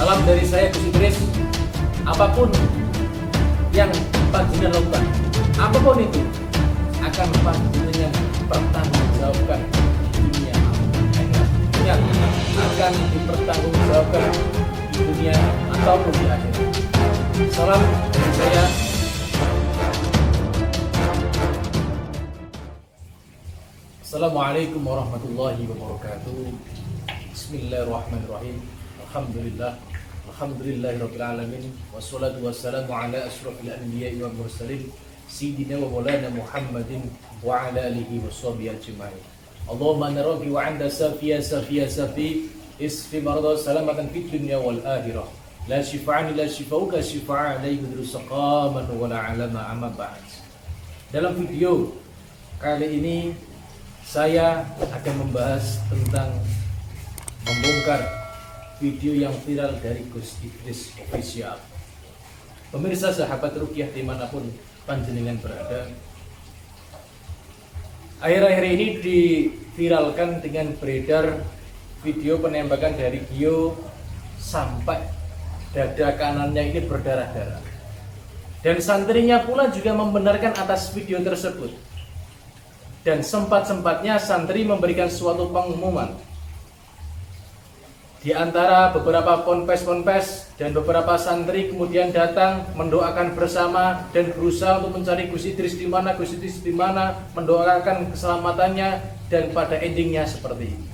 Salam dari saya Gus Idris. Apapun yang panjenengan lakukan, apapun itu akan panjenengan pertanggungjawabkan di dunia akhirat. Yang akan dipertanggungjawabkan di dunia ataupun di akhirat. Salam dari saya. Assalamualaikum warahmatullahi wabarakatuh. Bismillahirrahmanirrahim. Alhamdulillahirabbil alamin wassalatu wassalamu ala asyrofil anbiya'i wal mursalin sayyidina wa maulana Muhammadin wa ala alihi washabihi ajmain. Allahumma naraki wa anta safiya isfi marada salamatan fid dunya wal akhirah. La shifa'an illa shifauka shifa'a la yudru saqaman wa la alama amma ba'd. Dalam video kali ini saya akan membahas tentang membongkar video yang viral dari Gus Idris Official. Pemirsa sahabat Ruqyah dimanapun panjenengan berada, akhir-akhir ini diviralkan dengan beredar video penembakan dari Gio sampai dada kanannya ini berdarah-darah. Dan santrinya pula juga membenarkan atas video tersebut. Dan sempat-sempatnya santri memberikan suatu pengumuman. Di antara beberapa ponpes dan beberapa santri kemudian datang mendoakan bersama dan berusaha untuk mencari Gus Idris di mana, mendoakan keselamatannya, dan pada endingnya seperti ini.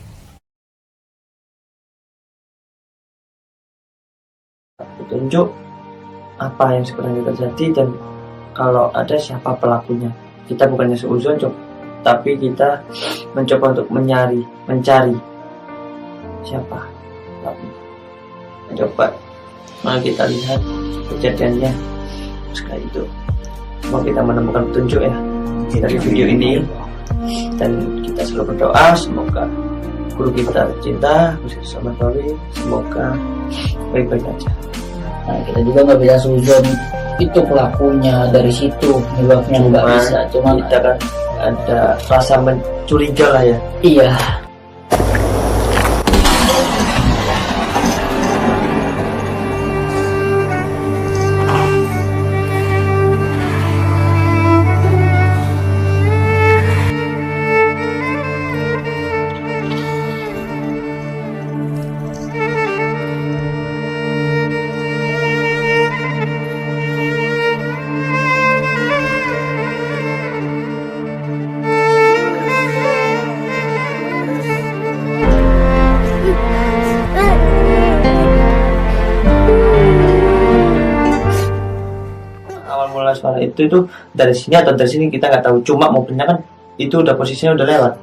Petunjuk apa yang sebenarnya terjadi dan kalau ada siapa pelakunya. Kita bukannya seuzon, tapi kita mencoba untuk mencari siapa. Coba mari kita lihat kejadiannya sekali itu. Semoga kita menemukan petunjuk ya dari video ini, dan kita selalu berdoa semoga guru kita tercinta Gus Samad Bawi semoga baik-baik aja. Nah, kita juga nggak bisa suzon itu pelakunya dari situ, penyebabnya nggak bisa. Cuman kita kan ada rasa mencuriga lah ya. Iya. Mula suara itu dari sini atau dari sini kita nggak tahu, cuma mobilnya kan itu udah posisinya udah lewat.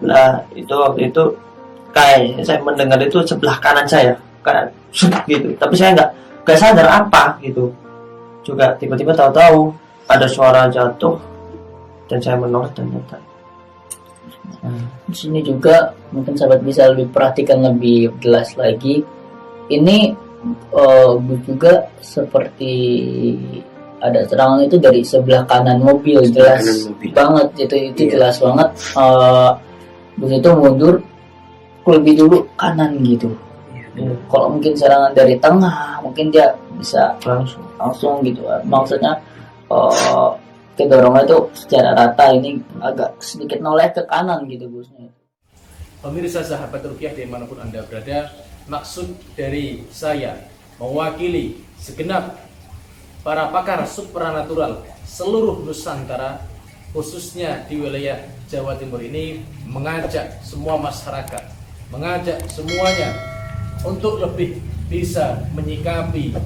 Nah itu waktu itu kayak saya mendengar itu sebelah kanan saya kayak gitu, tapi saya nggak sadar apa gitu juga, tiba-tiba tahu-tahu ada suara jatuh dan saya menoleh dan nyata. Di sini juga mungkin sahabat bisa lebih perhatikan lebih jelas lagi. Ini juga seperti ada serangan itu dari sebelah kanan mobil, jelas banget itu iya. Jelas banget. Begitu mundur lebih dulu kanan gitu. Iya. Kalau mungkin serangan dari tengah mungkin dia bisa langsung gitu. Maksudnya kedorongnya itu secara rata, ini agak sedikit noleh ke kanan gitu bosnya. Pemirsa sahabat Ruqyah dimanapun Anda berada, maksud dari saya mewakili segenap para pakar supranatural seluruh Nusantara, khususnya di wilayah Jawa Timur ini, mengajak semua masyarakat, mengajak semuanya untuk lebih bisa menyikapi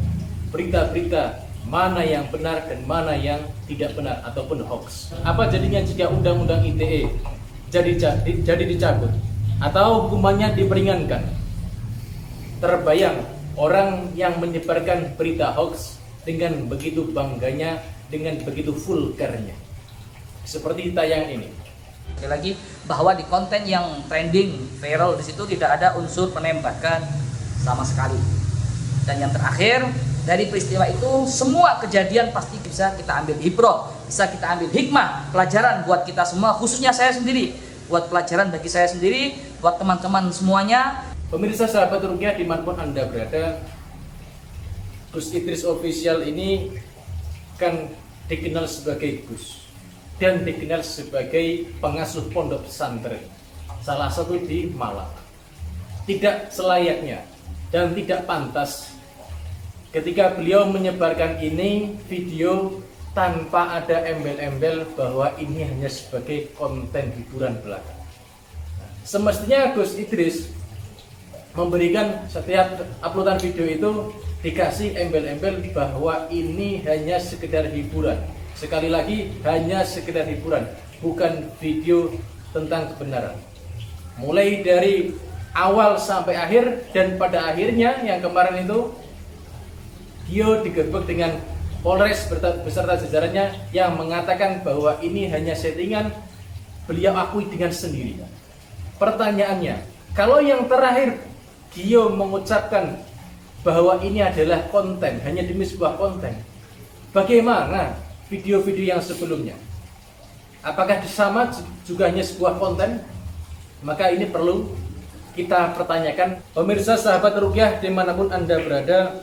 berita-berita mana yang benar dan mana yang tidak benar ataupun hoax. Apa jadinya jika undang-undang ITE jadi dicabut atau hukumannya diperingankan? Terbayang orang yang menyebarkan berita hoax dengan begitu bangganya, dengan begitu vulgarnya, seperti tayangan ini. Sekali lagi bahwa di konten yang trending viral di situ tidak ada unsur penembakan sama sekali. Dan yang terakhir, dari peristiwa itu semua kejadian pasti bisa kita ambil ibrah, bisa kita ambil hikmah, pelajaran buat kita semua, khususnya saya sendiri, buat pelajaran bagi saya sendiri, buat teman-teman semuanya. Pemirsa sahabat Ruqyah dimanapun Anda berada, Gus Idris Official ini kan dikenal sebagai Gus dan dikenal sebagai pengasuh pondok pesantren, salah satu di Malang. Tidak selayaknya dan tidak pantas ketika beliau menyebarkan ini video tanpa ada embel-embel bahwa ini hanya sebagai konten hiburan belaka. Semestinya Gus Idris memberikan setiap uploadan video itu dikasih embel-embel bahwa ini hanya sekedar hiburan. Sekali lagi, hanya sekedar hiburan, bukan video tentang kebenaran. Mulai dari awal sampai akhir, dan pada akhirnya yang kemarin itu dia digerebek dengan Polres beserta jajarannya yang mengatakan bahwa ini hanya settingan. Beliau akui dengan sendiri. Pertanyaannya, kalau yang terakhir Gio mengucapkan bahwa ini adalah konten, hanya demi sebuah konten, bagaimana video-video yang sebelumnya? Apakah sama juga hanya sebuah konten? Maka ini perlu kita pertanyakan. Pemirsa sahabat Ruqyah dimanapun Anda berada,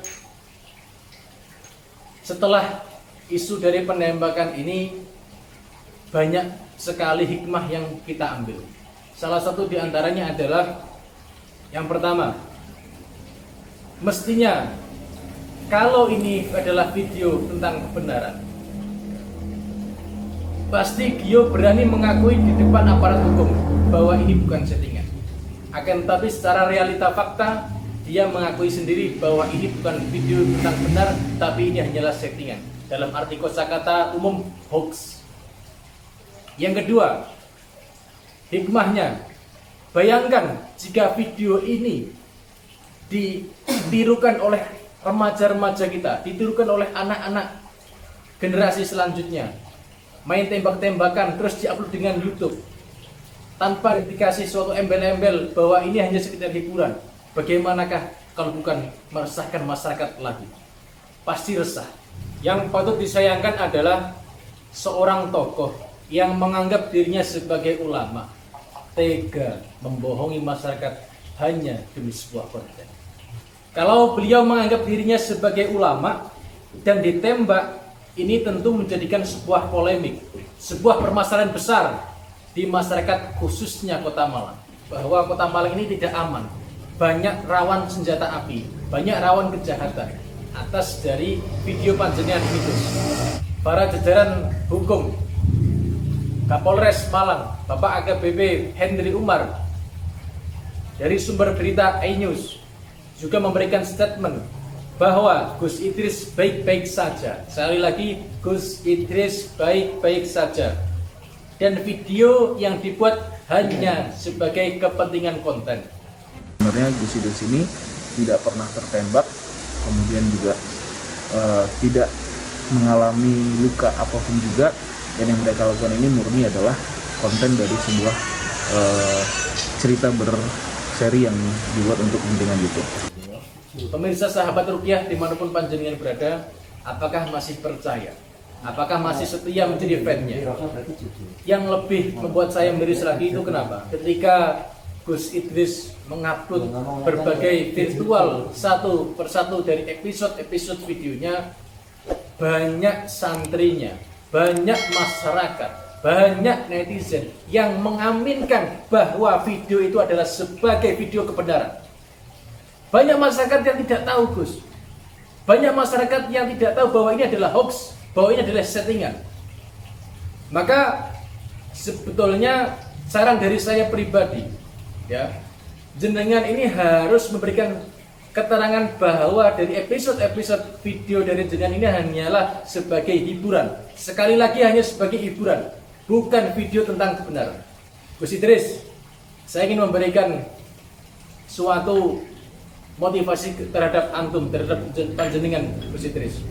setelah isu dari penembakan ini, banyak sekali hikmah yang kita ambil. Salah satu diantaranya adalah yang pertama, mestinya kalau ini adalah video tentang kebenaran, pasti Gio berani mengakui di depan aparat hukum bahwa ini bukan settingan. Akan tetapi secara realita fakta, dia mengakui sendiri bahwa ini bukan video tentang benar, tapi ini hanyalah settingan. Dalam arti kosakata umum, hoax. Yang kedua, hikmahnya, bayangkan jika video ini ditirukan oleh remaja-remaja kita, ditirukan oleh anak-anak generasi selanjutnya, main tembak-tembakan terus diupload dengan YouTube tanpa dikasih suatu embel-embel bahwa ini hanya sekedar hiburan. Bagaimanakah kalau bukan meresahkan masyarakat lagi? Pasti resah. Yang patut disayangkan adalah seorang tokoh yang menganggap dirinya sebagai ulama tega membohongi masyarakat hanya demi sebuah konten. Kalau beliau menganggap dirinya sebagai ulama dan ditembak, ini tentu menjadikan sebuah polemik, sebuah permasalahan besar di masyarakat, khususnya Kota Malang, bahwa Kota Malang ini tidak aman, banyak rawan senjata api, banyak rawan kejahatan atas dari video panjenengan itu. Para jajaran hukum, Kapolres Malang, Bapak AKBP Henry Umar, dari sumber berita iNews juga memberikan statement bahwa Gus Idris baik-baik saja. Sekali lagi, Gus Idris baik-baik saja. Dan video yang dibuat hanya sebagai kepentingan konten. Sebenarnya Gus Idris ini tidak pernah tertembak, kemudian juga tidak mengalami luka apapun juga, dan yang mereka lakukan ini murni adalah konten dari sebuah cerita berseri yang dibuat untuk kepentingan YouTube. Pemirsa sahabat Ruqyah dimanapun panjenengan berada, apakah masih percaya? Apakah masih setia menjadi fan-nya? Yang lebih membuat saya miris lagi itu kenapa? Ketika Gus Idris mengupload berbagai virtual satu persatu dari episode videonya, banyak santrinya, banyak masyarakat, banyak netizen yang mengaminkan bahwa video itu adalah sebagai video kebenaran. Banyak masyarakat yang tidak tahu Gus, banyak masyarakat yang tidak tahu bahwa ini adalah hoax, bahwa ini adalah settingan. Maka sebetulnya saran dari saya pribadi, ya, jenengan ini harus memberikan keterangan bahwa dari episode video dari jenengan ini hanyalah sebagai hiburan. Sekali lagi, hanya sebagai hiburan, bukan video tentang kebenaran. Gus Idris, saya ingin memberikan suatu motivasi terhadap antum, terhadap panjenengan Gus Idris,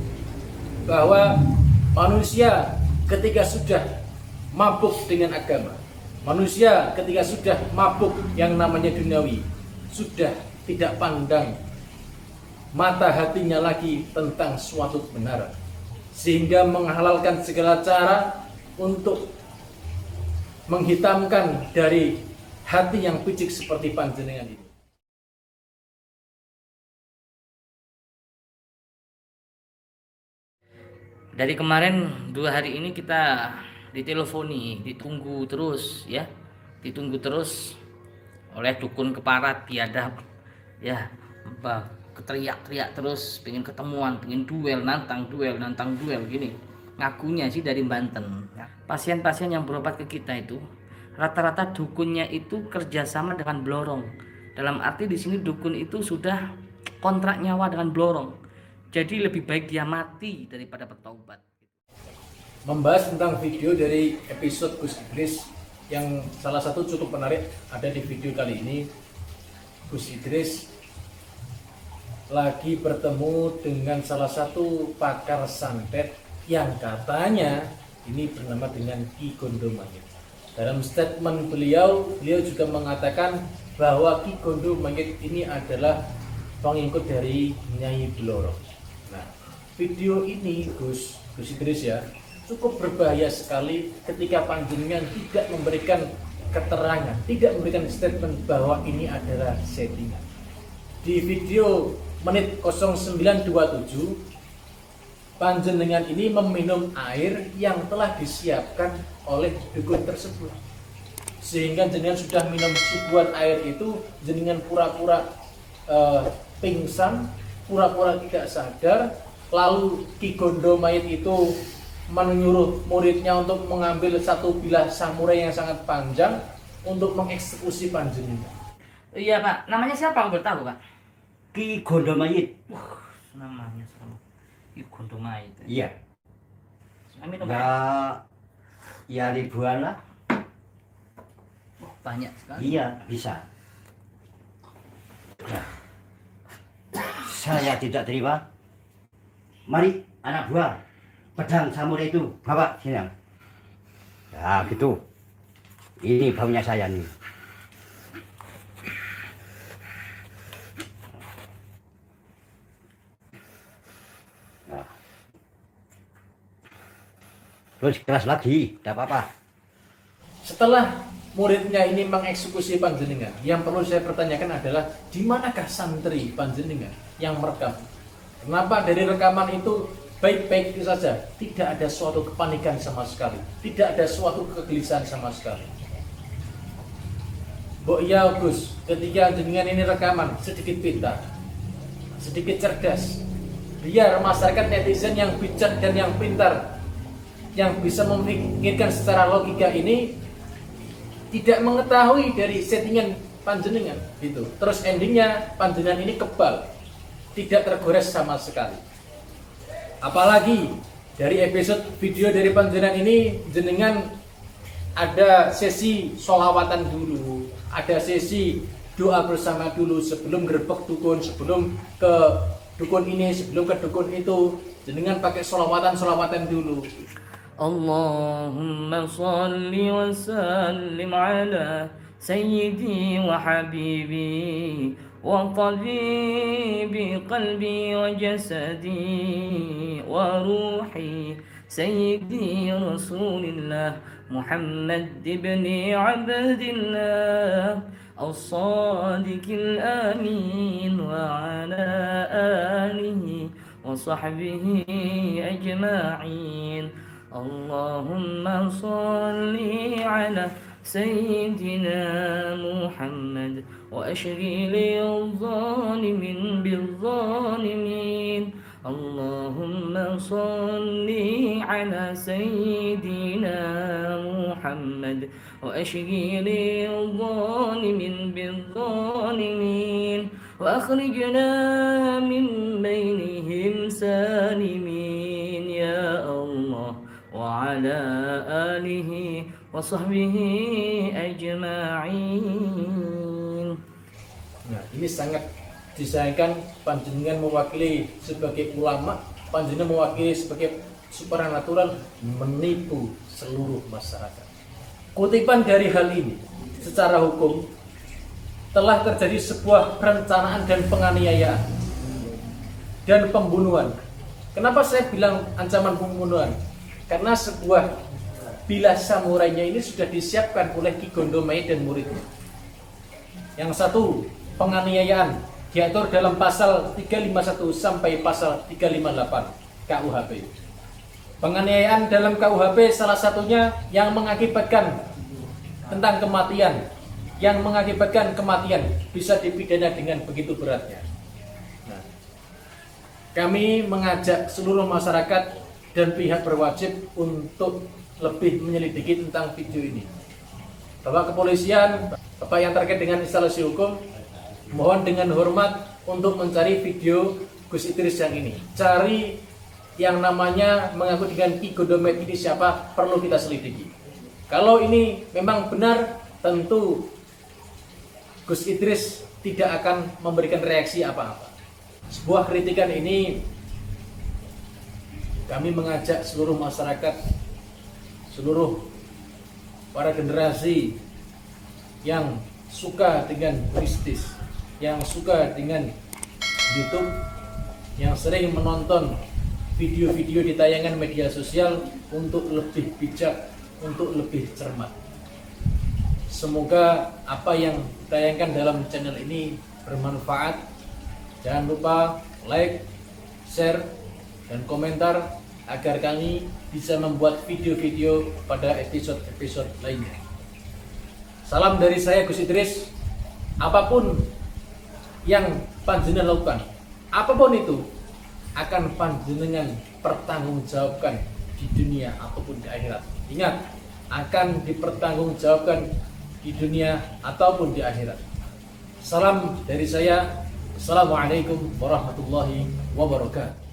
bahwa manusia ketika sudah mabuk dengan agama, manusia ketika sudah mabuk yang namanya duniawi, sudah tidak pandang mata hatinya lagi tentang suatu kebenaran, sehingga menghalalkan segala cara untuk menghitamkan dari hati yang picik seperti panjenengan ini. Dari kemarin 2 hari ini kita diteleponi, ditunggu terus ya, ditunggu terus oleh dukun keparat biadab ya, teriak-teriak terus, pengen ketemuan, pengen duel, nantang duel gini. Ngakunya sih dari Banten. Pasien-pasien yang berobat ke kita itu rata-rata dukunnya itu kerjasama dengan Blorong. Dalam arti di sini dukun itu sudah kontrak nyawa dengan Blorong. Jadi lebih baik dia mati daripada bertaubat. Membahas tentang video dari episode Gus Idris yang salah satu cukup menarik ada di video kali ini. Gus Idris lagi bertemu dengan salah satu pakar santet yang katanya ini bernama dengan Ki Gondo Mayit. Dalam statement beliau juga mengatakan bahwa Ki Gondo Mayit ini adalah pengikut dari Nyai Blorong. Nah, video ini Gus Idris ya, cukup berbahaya sekali ketika panjenengan tidak memberikan keterangan, tidak memberikan statement bahwa ini adalah settingan. Di video menit 0927 panjenengan ini meminum air yang telah disiapkan oleh dukun tersebut, sehingga jenengan sudah minum suguhan air itu, jenengan pura-pura pingsan, pura-pura tidak sadar. Lalu Ki Gondo Mayit itu menyuruh muridnya untuk mengambil satu bilah samurai yang sangat panjang untuk mengeksekusi panjenengan. Iya Pak, namanya siapa kalau tahu Pak? Ki Gondo Mayit. Namanya sama Ki Gondo Mayit. Iya. Amin Ya ribuan lah. Banyak sekali. Iya, bisa. Nah, saya tidak terima. Mari anak buah, pedang samurai itu bawa sini. Ya gitu. Ini baunya saya nih. Nah. Terus keras lagi, tidak apa-apa. Setelah muridnya ini mengeksekusi panjenengan, yang perlu saya pertanyakan adalah di manakah santri panjenengan yang merekam? Kenapa dari rekaman itu baik-baik saja, tidak ada suatu kepanikan sama sekali, tidak ada suatu kegelisahan sama sekali? Mbok iya Gus, ketika jenengan ini rekaman sedikit pintar, sedikit cerdas, biar masyarakat netizen yang bijak dan yang pintar, yang bisa memikirkan secara logika ini tidak mengetahui dari settingan panjenengan gitu. Terus endingnya panjenengan ini kebal, tidak tergores sama sekali. Apalagi dari episode video dari panjenengan ini, jenengan ada sesi sholawatan dulu, ada sesi doa bersama dulu sebelum gerbek dukun, sebelum ke dukun ini, sebelum ke dukun itu, jenengan pakai sholawatan dulu. Allahumma salli wa sallim ala sayyidi wa habibi wa tabibi qalbi wa jasadi wa ruhi sayyidi rasulillah Muhammad ibn Abdillah as-sadiqil amin wa ala alihi wa sahbihi ajma'in. Allahumma salli ala sayyidina Muhammad wa ashri lil zalimin bil zalimin. Allahumma salli ala sayyidina Muhammad wa ashri lil zalimin bil zalimin wa akhrijna min bainihim salimin ya Allah wa ala alihi wa sahbihi ajma'in. Nah, ini sangat disayangkan panjenengan mewakili sebagai ulama, panjenengan mewakili sebagai supranatural menipu seluruh masyarakat. Kutipan dari hal ini secara hukum telah terjadi sebuah perencanaan dan penganiayaan dan pembunuhan. Kenapa saya bilang ancaman pembunuhan? Karena sebuah bilah samurainya ini sudah disiapkan oleh Ki Gondo Mayit dan muridnya. Yang satu, penganiayaan diatur dalam pasal 351 sampai pasal 358 KUHP. Penganiayaan dalam KUHP salah satunya yang mengakibatkan tentang kematian, yang mengakibatkan kematian bisa dipidana dengan begitu beratnya. Nah, kami mengajak seluruh masyarakat dan pihak berwajib untuk lebih menyelidiki tentang video ini. Bapak Kepolisian, Bapak yang terkait dengan instalasi hukum, mohon dengan hormat untuk mencari video Gus Idris yang ini. Cari yang namanya mengaku dengan Ki Gondomet ini siapa, perlu kita selidiki. Kalau ini memang benar, tentu Gus Idris tidak akan memberikan reaksi apa-apa. Sebuah kritikan ini kami mengajak seluruh masyarakat, seluruh para generasi yang suka dengan bisnis, yang suka dengan YouTube, yang sering menonton video-video di tayangan media sosial untuk lebih bijak, untuk lebih cermat. Semoga apa yang ditayangkan dalam channel ini bermanfaat. Jangan lupa like, share, dan komentar agar kami bisa membuat video-video pada episode-episode lainnya. Salam dari saya Gus Idris. Apapun yang panjenengan lakukan, apapun itu, akan panjenengan pertanggungjawabkan di dunia ataupun di akhirat. Ingat, akan dipertanggungjawabkan di dunia ataupun di akhirat. Salam dari saya. Assalamualaikum warahmatullahi wabarakatuh.